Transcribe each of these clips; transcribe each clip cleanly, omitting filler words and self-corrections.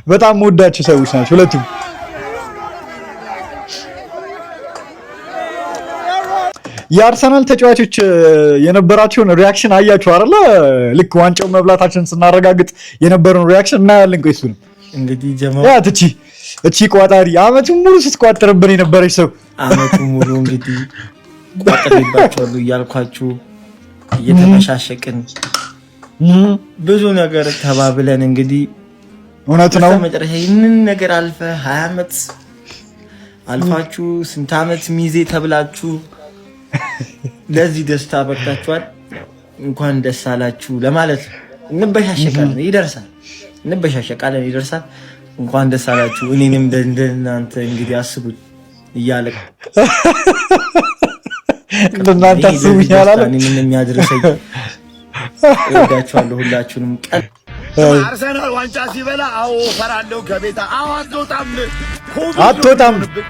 በጣም ወዳችሁ ሰዎች ናቸው ሁለቱም። የአርሰናል ተጫዋቾች የነበራቸውን ሪያክሽን አያችሁ አይደለ? ልክ ዋንጫው መብላታችንን ስናረጋግጥ የነበረውን ሪያክሽን እናያለን። ቆይ እሱንም እንግዲህ ጀማው እቺ ቋጣሪ አመቱን ሙሉ ስትቋጥርብን የነበረች ሰው አመቱን ሙሉ እንግዲህ ቋጥሬባችኋለሁ እያልኳችሁ እየተመሻሸቅን ብዙ ነገር ተባብለን እንግዲህ እውነት ነው መጨረሻ ይህንን ነገር አልፈ 20 ዓመት አልፋችሁ ስንት ዓመት ሚዜ ተብላችሁ ለዚህ ደስታ በቅታችኋል። እንኳን ደስ አላችሁ ለማለት እንበሻሸቃለን። ይደርሳል። እንኳን ደስ አላችሁ። እኔንም እንደናንተ እንግዲህ አስቡት እያለ እንደናንተ አስቡኝ ያላለ እኔንም የሚያድርሰኝ ወዳችኋለሁ ሁላችሁንም። አርሰናል ዋንጫ ሲበላ አዎ ፈራለሁ ከቤታ አዎ አትወጣም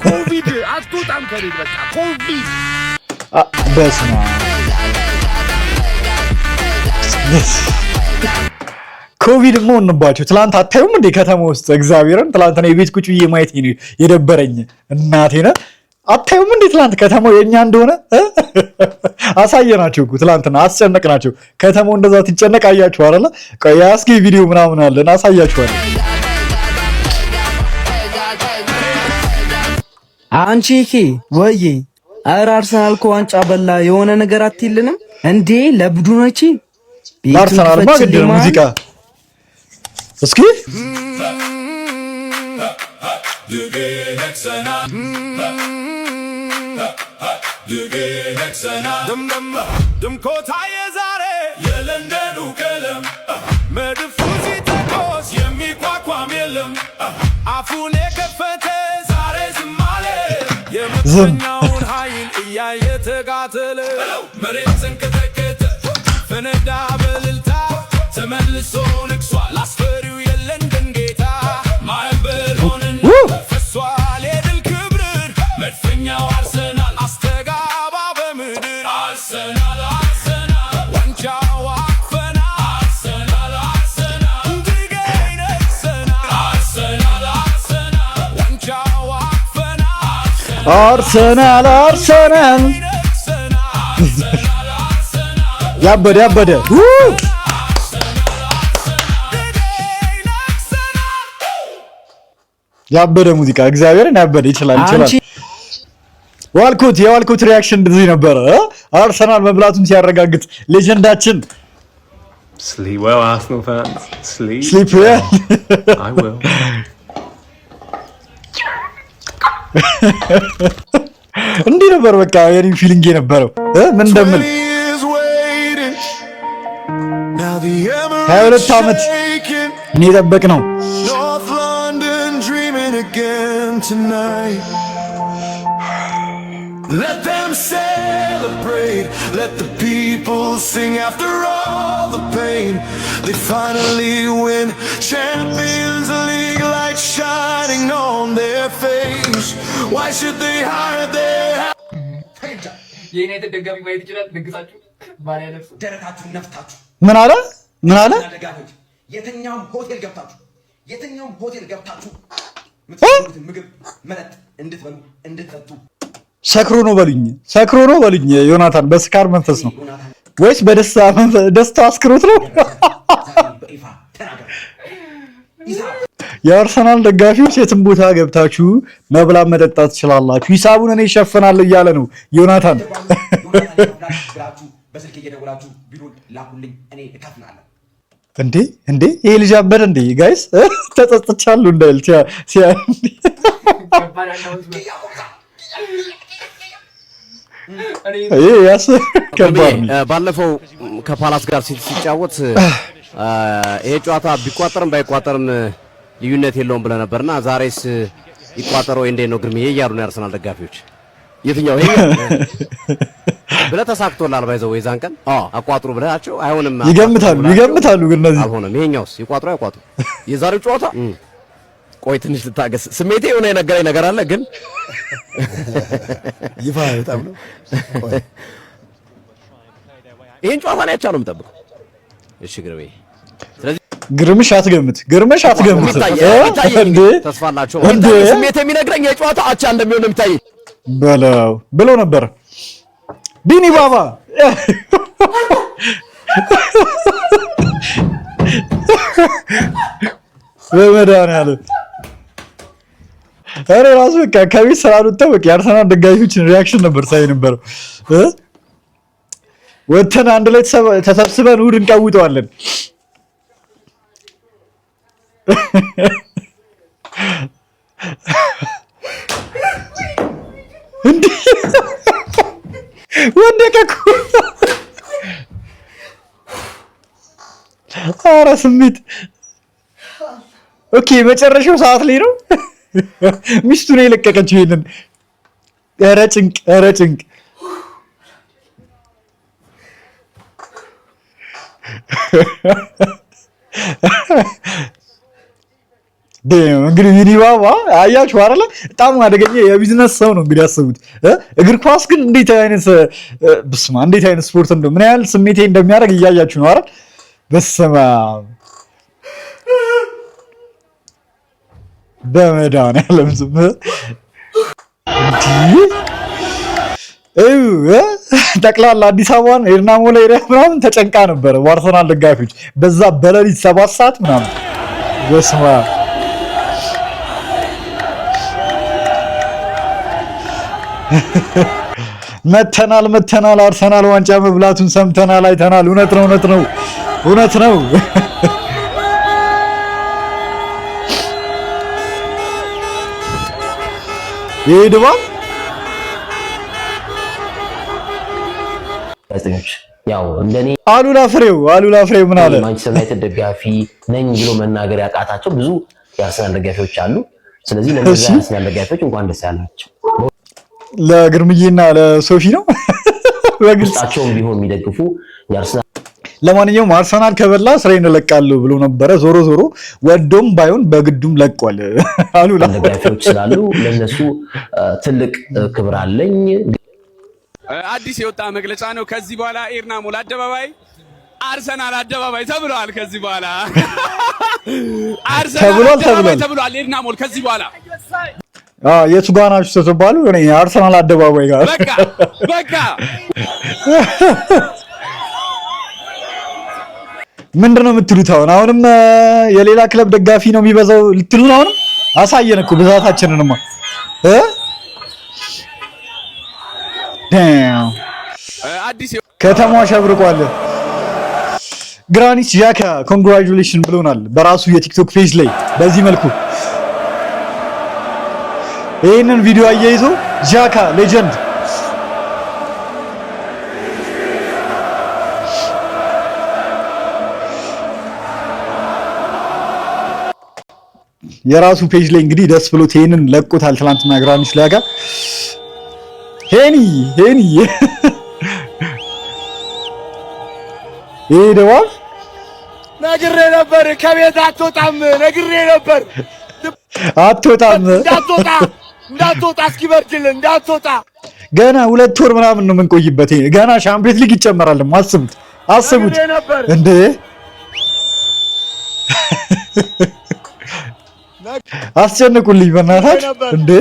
ኮቪድ አትወጣም ከቤት በቃ ኮቪድ በስማ ኮቪድ ሆነባቸው። ትላንት አታዩም እንዴ ከተማ ውስጥ እግዚአብሔርን ትላንት ነው የቤት ቁጭ ብዬ ማየት የደበረኝ እናቴ ነው። አታዩም እንዴ ትላንት ከተማው የኛ እንደሆነ አሳየናቸው እኮ ትላንትና አስጨነቅናቸው። ከተማው እንደዛ ትጨነቅ አያችሁ አይደለ? ቆይ እስኪ ቪዲዮ ምናምን አለን አሳያችኋለሁ። አንቺ ወይዬ ኧረ አርሰናል እኮ ዋንጫ በላ የሆነ ነገር አትይልንም እንዴ? ለቡድኖቼ አርሰናል ማግደ ሙዚቃ እስኪ ድምኮታ የዛሬ የለንደኑ ቀለም መድፉ ሲተኮስ የሚቋቋም የለም አፉን የከፈተ ዛሬ ዝም አለ የመኛውን ኃይል እያየ ተጋተለ መሬት ስንከተከተ ፈነዳ በልልታ ተመልሶ ንግሷል አስፈሪው የለንደን ጌታ ማዕበል ሆነና ፈሷል የድል ክብር መድፈኛው አርሰናል አስተጋባ በምድር አርሰናል ዋንጫው አቅፈና አርሰናል ድገኝ ነግሰናል አርሰናል ዋንጫው አቅፈና አርሰናል ያበደ ያበደ ሙዚቃ እግዚአብሔርን ያበደ ይችላል። የዋልኮት ሪያክሽን እንደዚህ ነበረ። አርሰናል መብላቱን ሲያረጋግጥ ሌጀንዳችን Sleep well, Arsenal fans. Sleep well. I will. እንዲህ ነበር በቃ የኔ ፊሊንግ የነበረው ምን እንደምል 22 ዓመት እኔ ጠበቅ ነው Let them celebrate, let the people sing after all the pain. They finally win Champions League light shining on their face. Why should they hide their የዩናይትድ ደጋፊ ማየት ይችላል። ደግሳችሁ ባሪያ ነፍሱ ደረታችሁ ነፍታችሁ ምን አለ የትኛውም ሆቴል ገብታችሁ ምትፈልጉትን ምግብ መጠጥ እንድትበሉ እንድትጠጡ ሰክሮ ነው በሉኝ ዮናታን በስካር መንፈስ ነው ወይስ ደስታ አስክሮት ነው? የአርሰናል ደጋፊዎች የትም ቦታ ገብታችሁ መብላት መጠጣት ትችላላችሁ፣ ሂሳቡን እኔ እሸፍናለሁ እያለ ነው ዮናታን። በስልክ እየደወላችሁ ቢሉን ላኩልኝ እኔ እከፍላለሁ። እንዴ ይሄ ልጅ አበደ እንዴ ጋይስ? ተጸጽቻለሁ እንዳይል ባለፈው ከፓላስ ጋር ሲጫወት ይሄ ጨዋታ ቢቋጠርም ባይቋጠርም ልዩነት የለውም ብለህ ነበርና ዛሬስ ይቋጠረው እንዴት ነው ግርምዬ እያሉ ነው የአርሰናል ደጋፊዎች። የትኛው ይሄ ብለህ ተሳክቶላል ባይዘው የዛን ቀን አቋጥሩ ብለሃቸው አይሆንም ይገምታሉ ግን እነዚህ አልሆነም። ይሄኛውስ ይቋጥሩ አይቋጥሩ የዛሬው ጨዋታ ቆይ ትንሽ ልታገስ። ስሜቴ የሆነ የነገረኝ ነገር አለ ግን ይፋ በጣም ነው። ይሄን ጨዋታ ነው ያቻለው የምጠብቀው። እሺ ግርቤ ስለዚህ ግርምሽ አትገምት እንዴ ተስፋ አላቸው እንዴ ስሜት የሚነግረኝ የጨዋታ አቻ እንደሚሆን ነው የሚታየኝ ብሎ ነበር ቢኒ ባባ በመድኃኒዓለም እኔ ራሱ በቃ ከቤት ስላልወጣሁ በቃ የአርሰናል ደጋፊዎችን ሪያክሽን ነበር ሳይ ነበረው ወተን አንድ ላይ ተሰብስበን እሑድ እንቀውጠዋለን እንዴ ወደቀኩ ኧረ ስሜት ኦኬ መጨረሻው ሰዓት ላይ ነው ሚስቱ ነው የለቀቀችው ይሄንን ኧረ ጭንቅ እንግዲህ ቢኒ ባባ አያችሁ አይደለ በጣም አደገኛ የቢዝነስ ሰው ነው እንግዲህ ያሰቡት እግር ኳስ ግን እንዴት አይነት ስፖርት እንደው ምን ያህል ስሜቴ እንደሚያደርግ እያያችሁ ነው አይደል በስመ አብ በመድኃኒዓለም ዝም ጠቅላላ አዲስ አበባን ኤርና ሞላ ኤሪያ ምናምን ተጨንቃ ነበረ በአርሰናል ደጋፊዎች በዛ በሌሊት 7 ሰዓት ምናምን በስመ አብ መተናል አርሰናል ዋንጫ መብላቱን ሰምተናል አይተናል እውነት ነው ይድባል ጋዜጠኞች ያው እንደኔ አሉላ ፍሬው ምን አለ ማንቸስተር ዩናይትድ ደጋፊ ነኝ ብሎ መናገር ያቃታቸው ብዙ የአርሰናል ደጋፊዎች አሉ ስለዚህ ለነዚህ የአርሰናል ደጋፊዎች እንኳን ደስ ያላችሁ ለግርምዬና ለሶፊ ነው በግልጻቸውም ቢሆን የሚደግፉ የአርሰናል ለማንኛውም አርሰናል ከበላ ስራዬን እለቃለሁ ብሎ ነበረ ዞሮ ወዶም ባይሆን በግዱም ለቋል አሉላ ደጋፊዎች ስላሉ ለነሱ ትልቅ ክብር አለኝ አዲስ የወጣ መግለጫ ነው ከዚህ በኋላ ኤርና ሞል አደባባይ አርሰናል አደባባይ ተብሏል ከዚህ በኋላ አርሰናል ተብሏል ኤርና ሞል ከዚህ በኋላ የቱ ጋር ናችሁ ተባሉ እኔ አርሰናል አደባባይ ጋር በቃ ምንድነው የምትሉት አሁንም የሌላ ክለብ ደጋፊ ነው የሚበዛው ልትሉ ነው አሁንም አሳየን እኮ ብዛታችንንማ አዲስ ከተማዋ ሸብርቋል ግራኒት ዣካ ኮንግራቹሌሽን ብሎናል በራሱ የቲክቶክ ፔጅ ላይ በዚህ መልኩ ይሄንን ቪዲዮ አያይዞ ዣካ ሌጀንድ የራሱ ፔጅ ላይ እንግዲህ ደስ ብሎት ይሄንን ለቆታል ትላንትና ግራኒት ዣካ ሄኒ ይሄ ደዋል ነግሬ ነበር ከቤት አትወጣም ነግሬ ነበር እንዳትወጣ እስኪበርድልህ እንዳትወጣ ገና 2 ወር ምናምን ነው የምንቆይበት ገና ሻምፒዮንስ ሊግ ይጨመራል አስቡት እንዴ አስጨንቁልኝ በእናታችሁ እንዴ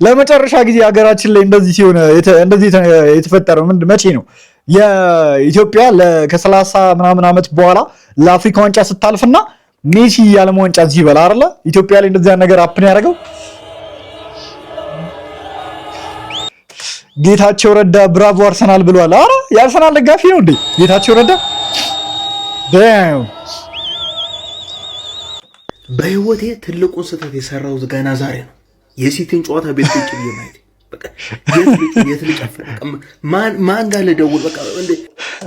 ለመጨረሻ ጊዜ ሀገራችን ላይ እንደዚህ ሲሆን እንደዚህ የተፈጠረው መቼ ነው የኢትዮጵያ ከ30 ምናምን ዓመት በኋላ ለአፍሪካ ዋንጫ ስታልፍና ሜሲ ያለ ዋንጫ እዚህ በላ አይደለ ኢትዮጵያ ላይ እንደዚህ ነገር አፕን ያደርገው ጌታቸው ረዳ ብራቮ አርሰናል ብሏል አረ የአርሰናል ደጋፊ ነው እንዴ ጌታቸው ረዳ ዳም በህይወቴ ትልቁን ስህተት የሰራሁት ገና ዛሬ ነው የሲቲን ጨዋታ ቤት ቁጭ ብዬ ማየት በቃ የት ልጨፍር ማን ጋር ልደውል በቃ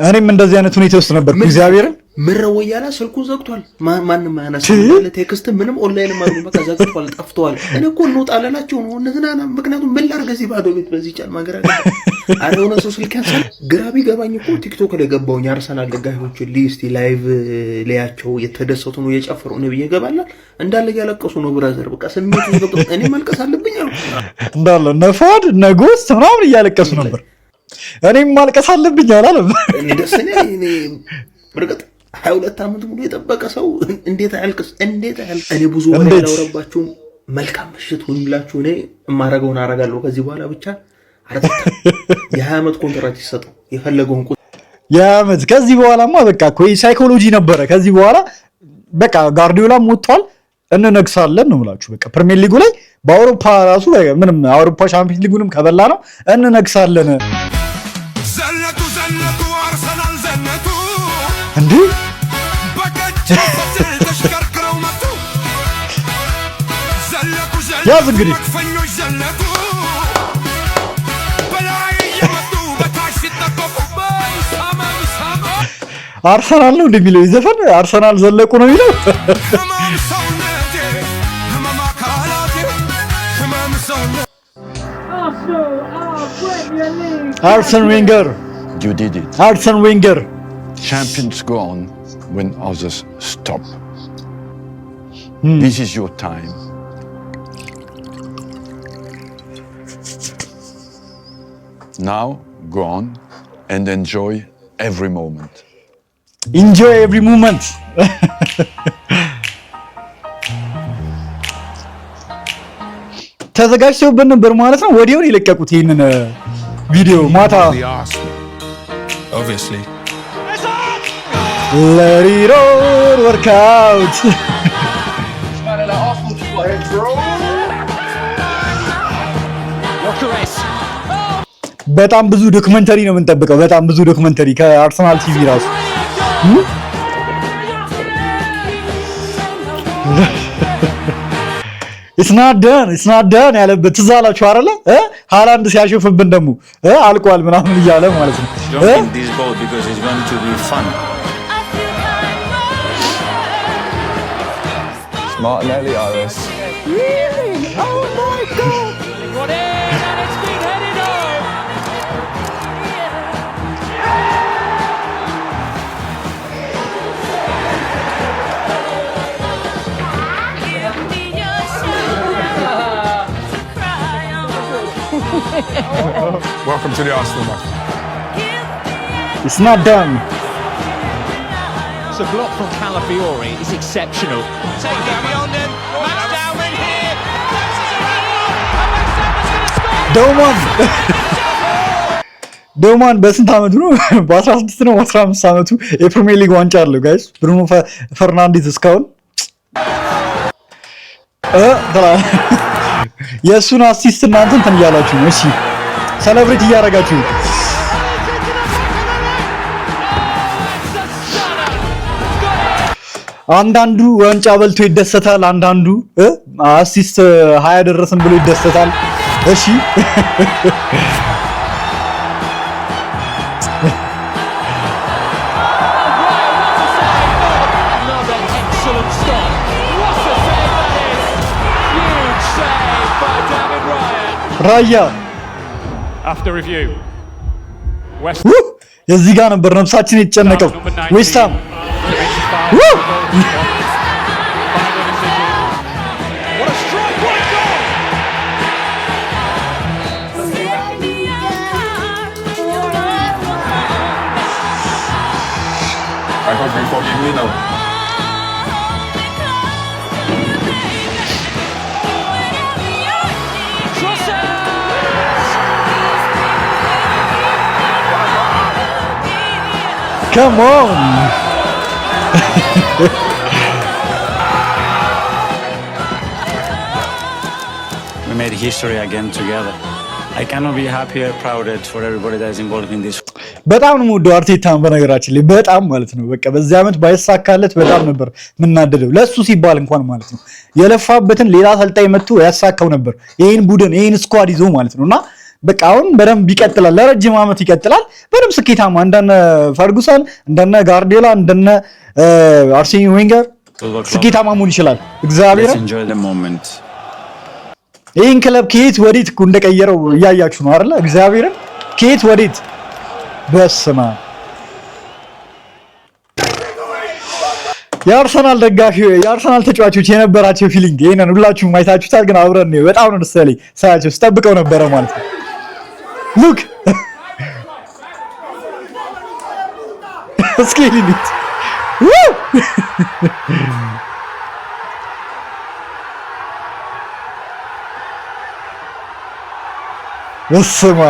እኔም እንደዚህ አይነት ሁኔታ ውስጥ ነበርኩ እግዚአብሔርን ምረው ያላ ስልኩን ዘግቷል ማንንም አያነሳ ቴክስት ምንም ኦንላይን ማግኘት በቃ ዘግቷል ጠፍቷል እኔ እኮ እንውጣላላችሁ ነው እነዚህና ምክንያቱም ምን ላድርግ እዚህ ባዶ ቤት በዚህ ጫል ማገራ አረውና ሶሻል ካንሰል ግራቢ ገባኝ እኮ ቲክቶክ ላይ ገባውኝ አርሰናል ደጋፊዎች ሊስት ላይቭ ላያቸው የተደሰቱ ነው የጨፈሩ ነው ብዬ ገባላል እንዳለ ያለቀሱ ነው ብራዘር በቃ ስሜቱ በቃ እኔ መልቀስ አለብኝ አልኩ እንዳለ ነፋድ ነጎስ ምናምን እያለቀሱ ነበር እኔም ማልቀስ አለብኝ አላለም እኔ ደስ እኔ በርግጥ 22 ዓመት ሙሉ የጠበቀ ሰው እንዴት አያልቅስ? እኔ ብዙ ወሬ አላወራባችሁም። መልካም ምሽት ሁንላችሁ። እኔ የማረገውን አረጋለሁ ከዚህ በኋላ ብቻ የ20 ዓመት ኮንትራት ይሰጠው የፈለገውን የዓመት ከዚህ በኋላማ በቃ እኮ ሳይኮሎጂ ነበረ። ከዚህ በኋላ በቃ ጋርዲዮላም ወጥቷል። እንነግሳለን ነው የምላችሁ። በቃ ፕሪሚየር ሊጉ ላይ በአውሮፓ ራሱ ምንም አውሮፓ ቻምፒየንስ ሊጉንም ከበላ ነው እንነግሳለን። ዘነቱ አርሰናል ዘነቱ እንዴ ተሽከርክረው መጡ ዘለቁ ያዝ እንግዲህ ፈኞች ዘለቁ በላይ የመጡ በታች ሲጠቀቁ አርሰናል ነው እንደሚለው ይዘፈን አርሰናል ዘለቁ ነው የሚለው። Arsene Wenger. You did it. Arsene Wenger. Champions go on when others stop. This is your time. Now go on and enjoy every moment. Enjoy every moment. ተዘጋጅተውበት ነበር ማለት ነው። ወዲያው የለቀቁት ይሄንን ቪዲዮ ማታ። Obviously. Let it all work out. በጣም ብዙ ዶክመንተሪ ነው የምንጠብቀው። በጣም ብዙ ዶክመንተሪ ከአርሰናል ቲቪ ራሱ It's not done ያለበት ትዝ አላችሁ አይደለ? ሃላንድ ሲያሾፍብን ደግሞ አልቋል ምናምን እያለ ማለት ነው። Martinelli, Iris. Really? Oh my God! And it's been headed home. Welcome to the Arsenal match. It's not done. It's a block from Calafiori. It's exceptional. Take it beyond him. Max Darwin here. ዶማን በስንት ዓመቱ ነው? በ16 ነው 15 ዓመቱ የፕሪሚየር ሊግ ዋንጫ አለው ጋይስ። ብሩኖ ፈርናንዴዝ እስካሁን የእሱን አሲስት እናንተ እንትን እያላችሁ ነው። እሺ ሴሌብሬት እያደረጋችሁ ነው። አንዳንዱ ዋንጫ በልቶ ይደሰታል፣ አንዳንዱ አሲስት 20 ደረሰን ብሎ ይደሰታል። እሺ ራያ የዚህ ጋር ነበር ነፍሳችን የተጨነቀው። ዌስትሃም Come on. We made history again together. I cannot be happier, prouder for everybody that is involved in this. በጣም ነው የምወደው አርቴታን በነገራችን ላይ በጣም ማለት ነው። በቃ በዚህ ዓመት ባይሳካለት በጣም ነበር የምናደደው ለሱ ሲባል እንኳን ማለት ነው። የለፋበትን ሌላ አሰልጣኝ መጥቶ ያሳካው ነበር ይሄን ቡድን ይሄን ስኳድ ይዞ ማለት ነውና በቃ አሁን በደንብ ይቀጥላል፣ ለረጅም ዓመት ይቀጥላል። በደንብ ስኬታማ እንደነ ፈርጉሰን እንደነ ጋርዲዮላ እንደነ አርሴኒ ዌንገር ስኬታማ መሆን ይችላል። እግዚአብሔር ይሄን ክለብ ከየት ወዴት እንደቀየረው እያያችሁ ነው አይደል? እግዚአብሔርን ከየት ወዴት በስማ የአርሰናል ደጋፊ የአርሰናል ተጫዋቾች የነበራቸው ፊሊንግ ይሄንን ሁላችሁም አይታችሁታል። ግን አብረን ነው በጣም ነው ደስ ያለኝ ሳያቸው ስጠብቀው ነበረ ማለት ነው። ሉክ እስኪ ሊሚት ወስማ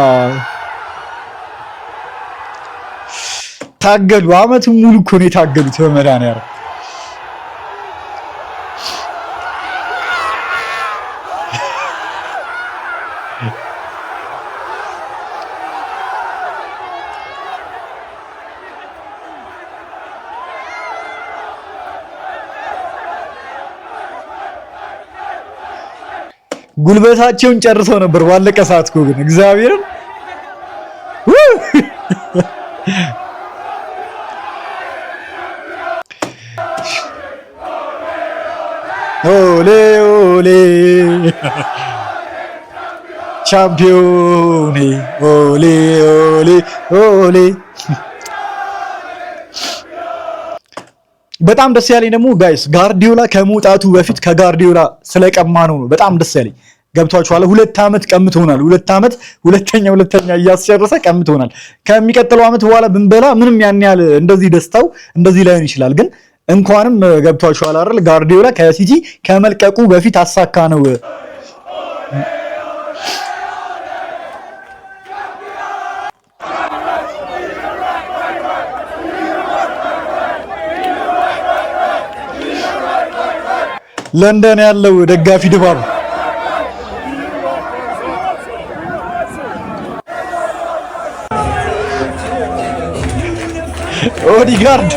ታገሉ። አመቱን ሙሉ እኮ ነው የታገሉት በመድኃኒዓለም። ጉልበታቸውን ጨርሰው ነበር ባለቀ ሰዓት እኮ ግን እግዚአብሔርን ኦሌ ኦሌ ቻምፒዮኔ ኦሌ ኦሌ ኦሌ። በጣም ደስ ያለኝ ደግሞ ጋይስ ጋርዲዮላ ከመውጣቱ በፊት ከጋርዲዮላ ስለቀማ ነው በጣም ደስ ያለኝ። ገብቷችኋል? 2 አመት ቀምቶናል። 2 አመት ሁለተኛ እያስጨረሰ ቀምቶናል። ከሚቀጥለው አመት በኋላ ብንበላ ምንም ያን ያህል እንደዚህ ደስታው እንደዚህ ላይሆን ይችላል። ግን እንኳንም ገብቷችኋል አይደል? ጋርዲዮላ ከሲቲ ከመልቀቁ በፊት አሳካ ነው። ለንደን ያለው ደጋፊ ድባብ ኦዲጋርድ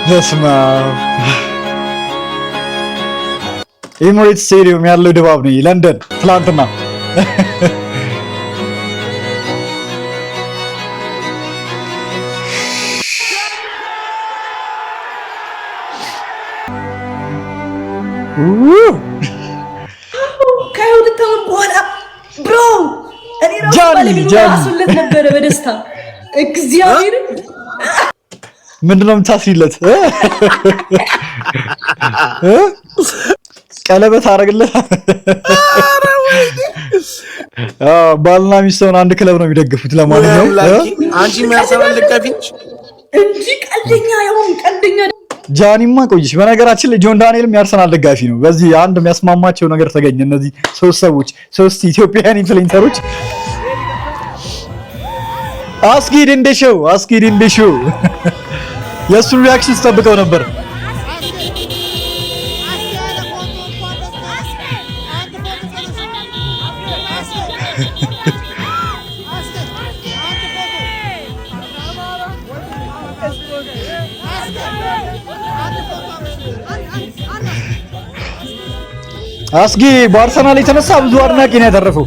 በስመ አብ ኤሚሬትስ ስቴዲየም ያለው ድባብ ነው ለንደን ትላንትና። ከሁለት ዓመት በኋላ ብሮ እኔ ራሱለት ነበረ በደስታ እግዚአብሔር ምንድነው የምታስሪለት? ቀለበት አረግልህ። ባልና ሚስቱን አንድ ክለብ ነው የሚደግፉት። ለማንኛውም አንቺ የሚያሰበን ልቀፊች እንጂ ቀልደኛ ጃኒማ ቆይሽ። በነገራችን ላይ ጆን ዳንኤልም ያርሰናል ደጋፊ ነው። በዚህ አንድ የሚያስማማቸው ነገር ተገኘ። እነዚህ ሶስት ኢትዮጵያውያን ኢንፍሉዌንሰሮች አስጊድ እንደሾው የእሱን ሪያክሽን ስጠብቀው ነበር። አስጊ በአርሰናል የተነሳ ብዙ አድናቂ ነው ያተረፈው።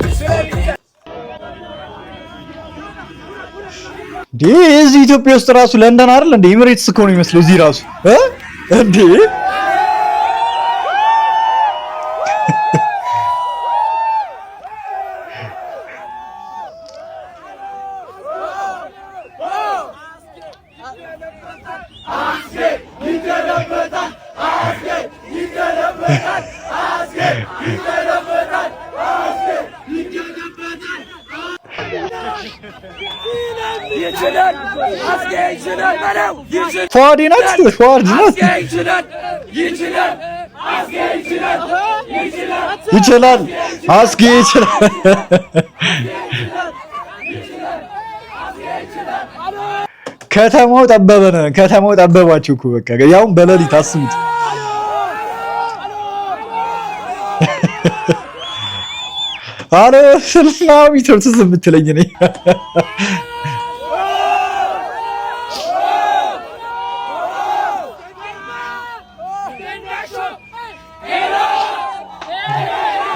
እዚህ ኢትዮጵያ ውስጥ ራሱ ለንደን አይደል እንዴ? ኤሚሬትስ እኮ ነው የሚመስለው እዚህ ራሱ እንዴ! ፏዲናት ይችላል። አስጌ ይችላል። ከተማው ጠበበነ። ከተማው ጠበባችሁ እኮ በቃ ያውም በሌሊት አስቡት። አሎ ስልፋዊ ትርትዝ የምትለኝ ነኝ።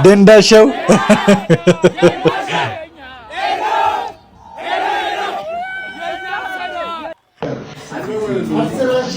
ደንዳሸው